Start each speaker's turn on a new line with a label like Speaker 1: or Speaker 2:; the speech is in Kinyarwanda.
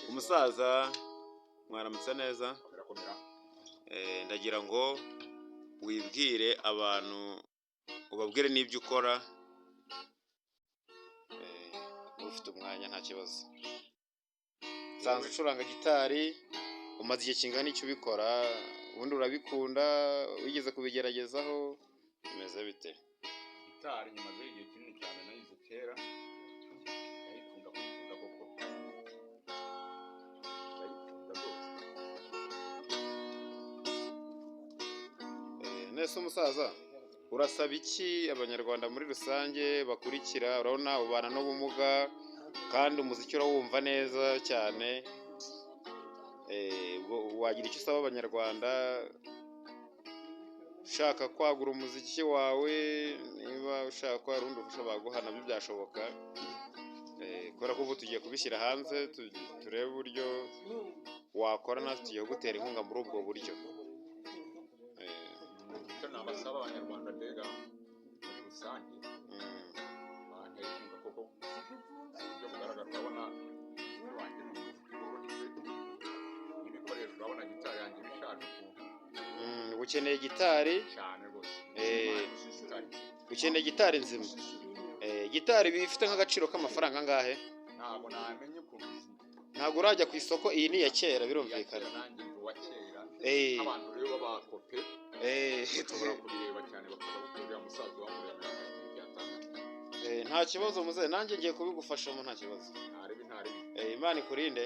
Speaker 1: Umusaza mwaramutse neza. Ndagira ngo wibwire abantu, ubabwire n'ibyo ukora. Ufite umwanya nta kibazo. Usanzwe ucuranga gitari, umaze igihe kingana iki ubikora? Ubundi urabikunda? Wigeze kubigeragezaho? Bimeze bite?
Speaker 2: Gitari nyamaze igihe kinini cyane, nayize kera. Ndayikunda koko. Ndayikunda rwose.
Speaker 1: Nese umusaza, urasaba iki abanyarwanda muri rusange bakurikira? Urabona ubana n'ubumuga kandi umuziki urawumva neza cyane. Wagira icyo usaba abanyarwanda ushaka kwagura umuziki wawe? Niba ushaka ko hari urundi rufasha baguha nabyo byashoboka, kubera ko ubu tugiye kubishyira hanze, turebe uburyo wakora, natwe tugiye kugutera inkunga muri ubwo buryo.
Speaker 2: Icyo nabasaba abanyarwanda mbega muri rusange, bantera inkunga koko ku buryo bugaragara. Urabona umuziki wanjye ni umuziki woroheje, n'ibikoresho urabona gitari yanjye bishaje ukuntu.
Speaker 1: Ukeneye gitari
Speaker 2: cyane rwose.
Speaker 1: Ukeneye gitari nzima. Gitari bifite nk'agaciro k'amafaranga angahe?
Speaker 2: Ntabwo namenye ukuntu izina.
Speaker 1: Ntabwo urajya ku isoko, iyi ni iya kera birumvikana.
Speaker 2: Nanjye ndi uwa kera. Abantu rero bakope bashobora kubireba cyane bakaza gukorera umusaza wamuremera amatike atandukanye.
Speaker 1: Nta kibazo muze, nanjye ngiye kubigufashamo nta kibazo.
Speaker 2: Ntaribi.
Speaker 1: Imana ikurinde.